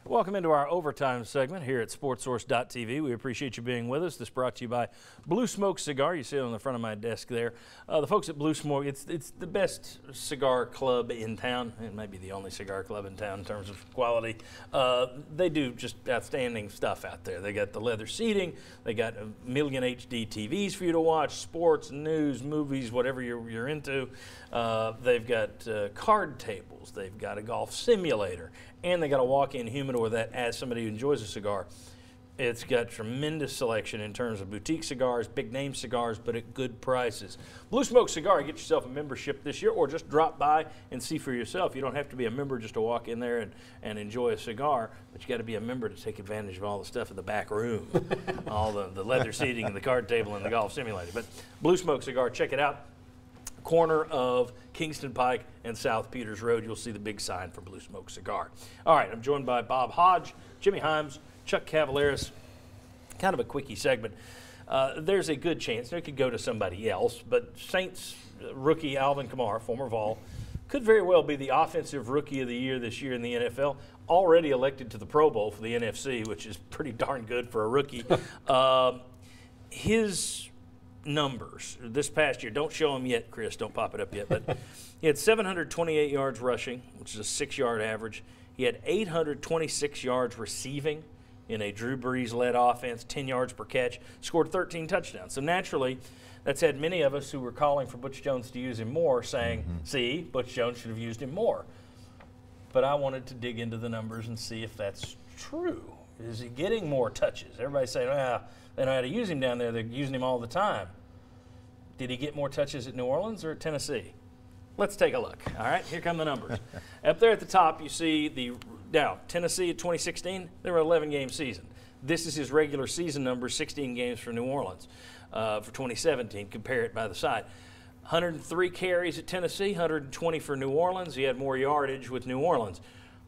Welcome into our overtime segment here at SportsSource.tv. We appreciate you being with us. This brought to you by Blue Smoke Cigar. You see it on the front of my desk there. The folks at Blue Smoke, it's the best cigar club in town. It might be the only cigar club in town in terms of quality. They do just outstanding stuff out there. They got the leather seating. They got a million HD TVs for you to watch, sports, news, movies, whatever you're into. They've got card tables. They've got a golf simulator. And they got a walk-in humidor that, as somebody who enjoys a cigar, it's got tremendous selection in terms of boutique cigars, big-name cigars, but at good prices. Blue Smoke Cigar, get yourself a membership this year, or just drop by and see for yourself. You don't have to be a member just to walk in there and enjoy a cigar, but you got to be a member to take advantage of all the stuff in the back room, all the leather seating and the card table and the golf simulator. But Blue Smoke Cigar, check it out. Corner of Kingston Pike and South Peters Road. You'll see the big sign for Blue Smoke Cigar. All right, I'm joined by Bob Hodge, Jimmy Hyams, Chuck Cavaleris. Kind of a quickie segment. There's a good chance it could go to somebody else, but Saints rookie Alvin Kamara, former Vol, could very well be the offensive rookie of the year this year in the NFL. Already elected to the Pro Bowl for the NFC, which is pretty darn good for a rookie. His numbers this past year, don't show them yet, Chris, don't pop it up yet, but he had 728 yards rushing, which is a 6-yard average. He had 826 yards receiving in a Drew Brees-led offense, 10 yards per catch, scored 13 touchdowns. So naturally, that's had many of us who were calling for Butch Jones to use him more saying, see, Butch Jones should have used him more. But I wanted to dig into the numbers and see if that's true. Is he getting more touches? Everybody's saying, well, they know how to use him down there. They're using him all the time. Did he get more touches at New Orleans or at Tennessee? Let's take a look. All right, here come the numbers. Up there at the top, you see now Tennessee at 2016, they were an 11-game season. This is his regular season number, 16 games for New Orleans for 2017. Compare it by the side. 103 carries at Tennessee, 120 for New Orleans. He had more yardage with New Orleans.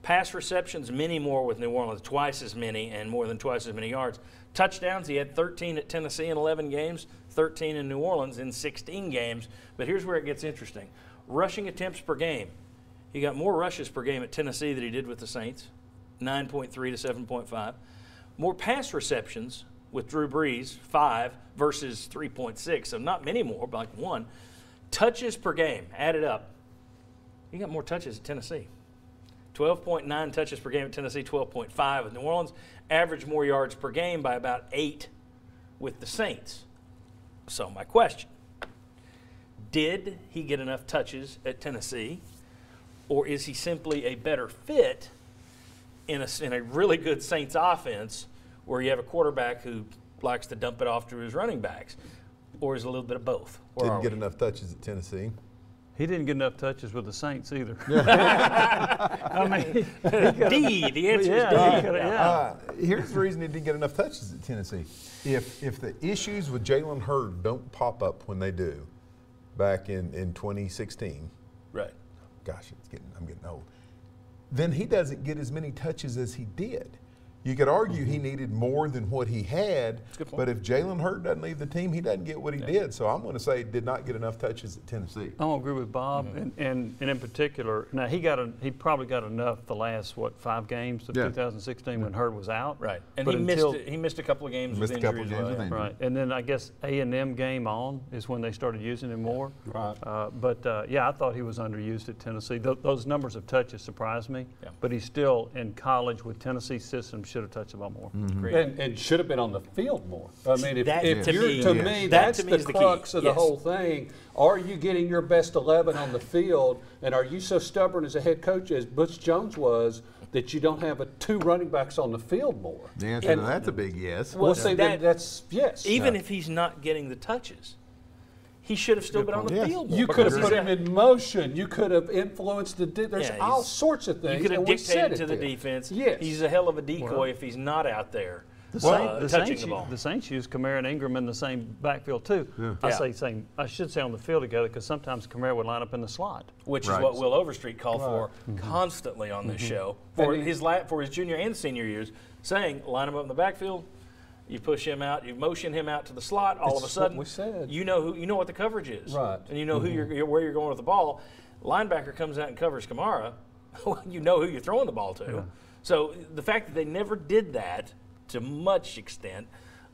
Pass receptions, many more with New Orleans, twice as many and more than twice as many yards. Touchdowns, he had 13 at Tennessee in 11 games, 13 in New Orleans in 16 games. But here's where it gets interesting. Rushing attempts per game. He got more rushes per game at Tennessee than he did with the Saints, 9.3 to 7.5. More pass receptions with Drew Brees, 5 versus 3.6, so not many more, but like 1. Touches per game, added up. He got more touches at Tennessee. 12.9 touches per game at Tennessee, 12.5 with New Orleans. Average more yards per game by about 8 with the Saints. So my question, did he get enough touches at Tennessee, or is he simply a better fit in a really good Saints offense where you have a quarterback who likes to dump it off to his running backs, or is it a little bit of both? Didn't get enough touches at Tennessee. He didn't get enough touches with the Saints either. I mean, D. The answer is D. Here's the reason he didn't get enough touches at Tennessee. If the issues with Jalen Hurd don't pop up when they do, back in 2016, right? Gosh, I'm getting old. Then he doesn't get as many touches as he did. You could argue he needed more than what he had, but if Jalen Hurd doesn't leave the team, he doesn't get what he did. So I'm going to say he did not get enough touches at Tennessee. I don't agree with Bob, and in particular, now he probably got enough the last 5 games of 2016 when Hurd was out, right? And but he missed a couple of games with injuries, right? And then I guess A&M game on is when they started using him more, right? Yeah, I thought he was underused at Tennessee. Those numbers of touches surprised me, but he's still in college with Tennessee system. Should have touched the ball more. And should have been on the field more. I mean, that's the crux of the whole thing. Are you getting your best 11 on the field, and are you so stubborn as a head coach as Butch Jones was that you don't have 2 running backs on the field more? The answer to that's a big yes. Well, that's yes. Even if he's not getting the touches, he should have still been on the field more. You could have put him in motion. You could have influenced there's all sorts of things. You could have dictated to the defense. Yes. He's a hell of a decoy if he's not out there touching the ball. The Saints use Kamara and Ingram in the same backfield too. Yeah. I should say on the field together because sometimes Kamara would line up in the slot. Which is what Will Overstreet called for constantly on this show for his junior and senior years, saying line him up in the backfield. You push him out. You motion him out to the slot. All of a sudden, what we said. You know what the coverage is, right? And you know where you're going with the ball. Linebacker comes out and covers Kamara. You know who you're throwing the ball to. So the fact that they never did that to much extent,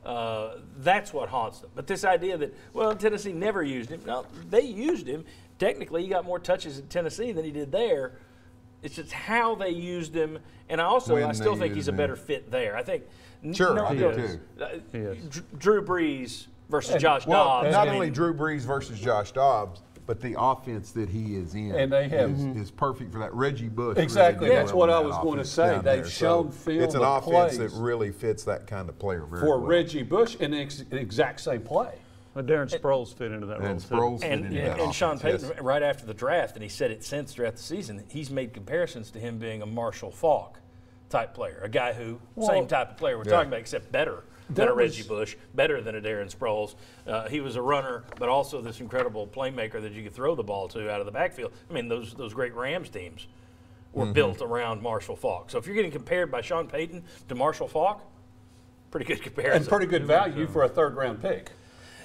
that's what haunts them. But this idea that, well, Tennessee never used him. No, they used him. Technically, he got more touches in Tennessee than he did there. It's just how they used him. And I still think he's a better fit there. I think. Sure, I do too. Drew Brees versus Josh Dobbs. Not only Drew Brees versus Josh Dobbs, but the offense that he is in and they have is perfect for that. Reggie Bush. Exactly. That's what I was going to say. They've shown film. It's an offense that really fits that kind of player very well. For Reggie Bush in the exact same play. Well, Darren Sproles fit into that role. And Sean Payton, right after the draft, and he said it since throughout the season, he's made comparisons to him being a Marshall Faulk type player, a guy who, same type of player we're talking about, except better than a Reggie Bush, better than a Darren Sproles. He was a runner, but also this incredible playmaker that you could throw the ball to out of the backfield. I mean, those great Rams teams were built around Marshall Faulk. So if you're getting compared by Sean Payton to Marshall Faulk, pretty good comparison. And pretty good value for a third-round pick.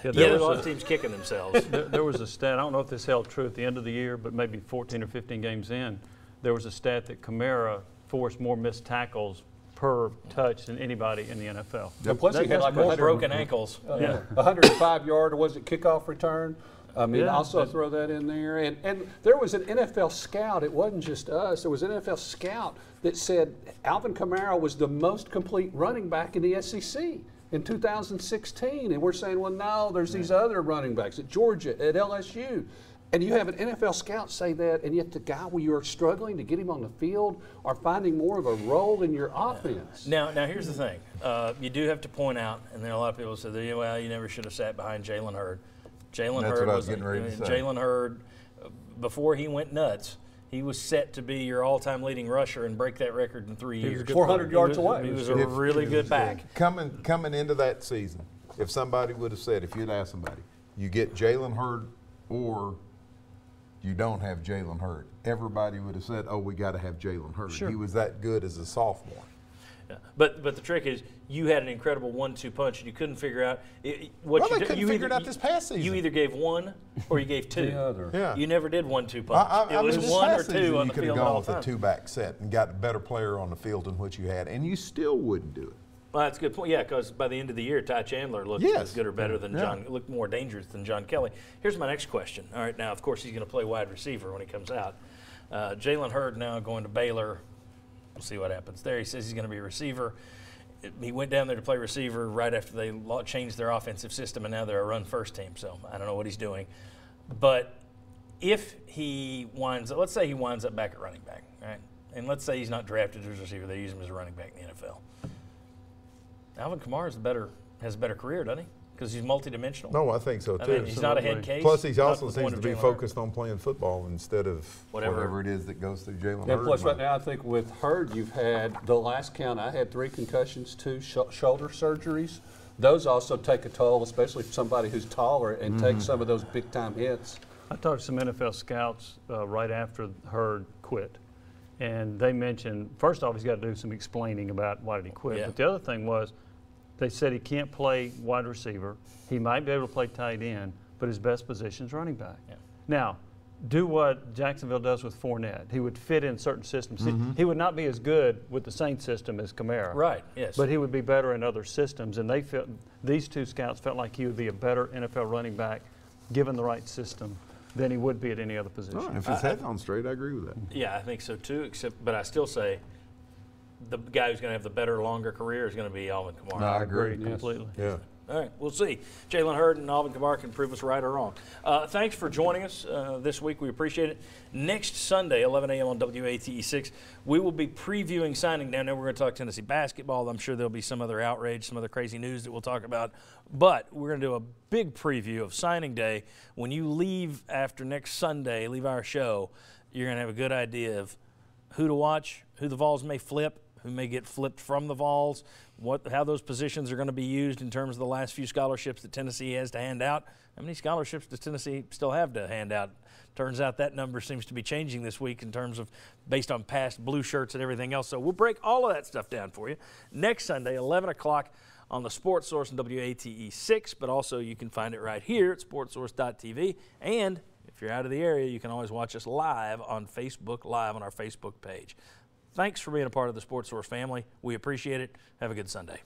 Yeah, there was a lot of teams kicking themselves. There was a stat, I don't know if this held true at the end of the year, but maybe 14 or 15 games in, there was a stat that Kamara forced more missed tackles per touch than anybody in the NFL. And plus he had like more broken ankles. 105-yard, or was it kickoff return? I mean, also throw that in there. And there was an NFL scout, it wasn't just us, there was an NFL scout that said Alvin Kamara was the most complete running back in the SEC in 2016. And we're saying, well, no, there's these other running backs at Georgia, at LSU. And you have an NFL scout say that, and yet the guy where you're struggling to get him on the field are finding more of a role in your offense. Now here's the thing. You do have to point out, and there are a lot of people who say, well, you never should have sat behind Jalen Hurd. Jalen Hurd, before he went nuts, he was set to be your all-time leading rusher and break that record in 3 years. 400 yards away. He was a really good back. Coming into that season, if somebody would have said, if you'd asked somebody, you get Jalen Hurd or you don't have Jalen Hurd, everybody would have said, oh, we got to have Jalen Hurd. Sure. He was that good as a sophomore. Yeah. But the trick is, you had an incredible 1-2 punch, and you couldn't figure out what you couldn't figure it out this past season. You either gave one or you gave two. The other. Yeah. You never did 1-2 punch. It was one or two on the field. You could have gone with a two-back set and got a better player on the field than what you had, and you still wouldn't do it. Well, that's a good point. Yeah, because by the end of the year, Ty Chandler looked as good or better than John. Looked more dangerous than John Kelly. Here's my next question. All right, now of course he's going to play wide receiver when he comes out. Jalen Hurd now going to Baylor. We'll see what happens there. He says he's going to be a receiver. He went down there to play receiver right after they changed their offensive system, and now they're a run-first team. So I don't know what he's doing. But if he winds up, let's say he winds up back at running back, right? And let's say he's not drafted as a receiver. They use him as a running back in the NFL. Alvin Kamara has a better career, doesn't he? Because he's multidimensional. No, I think so too. I mean, he's not a head case. Plus, he also seems to be focused on playing football instead of whatever it is that goes through Jalen Hurd. And plus, right now, I think with Hurd, you've had the last count. I had 3 concussions, 2 shoulder surgeries. Those also take a toll, especially for somebody who's taller and takes some of those big-time hits. I talked to some NFL scouts right after Hurd quit. And they mentioned, first off, he's got to do some explaining about why did he quit. Yeah. But the other thing was, they said he can't play wide receiver. He might be able to play tight end, but his best position is running back. Yeah. Now, do what Jacksonville does with Fournette. He would fit in certain systems. He would not be as good with the Saints system as Kamara. Right, yes. But he would be better in other systems. And they felt, these two scouts felt like he would be a better NFL running back given the right system than he would be at any other position. Oh, if his head's on straight, I agree with that. Yeah, I think so too. But I still say the guy who's going to have the better, longer career is going to be Alvin Kamara. No, I agree completely. Yeah. All right, we'll see. Jalen Hurd and Alvin Kamara can prove us right or wrong. Thanks for joining us this week. We appreciate it. Next Sunday, 11 a.m. on WATE6, we will be previewing signing day. Now we're going to talk Tennessee basketball. I'm sure there'll be some other outrage, some other crazy news that we'll talk about. But we're going to do a big preview of signing day. When you leave after next Sunday, leave our show, you're going to have a good idea of who to watch, who the Vols may flip, who may get flipped from the Vols, how those positions are going to be used in terms of the last few scholarships that Tennessee has to hand out. How many scholarships does Tennessee still have to hand out? Turns out that number seems to be changing this week in terms of based on past blue shirts and everything else. So we'll break all of that stuff down for you next Sunday, 11 o'clock on the Sports Source and WATE6, but also you can find it right here at sportsource.tv. And if you're out of the area, you can always watch us live on Facebook Live on our Facebook page. thanks for being a part of the Sports Source family. We appreciate it. Have a good Sunday.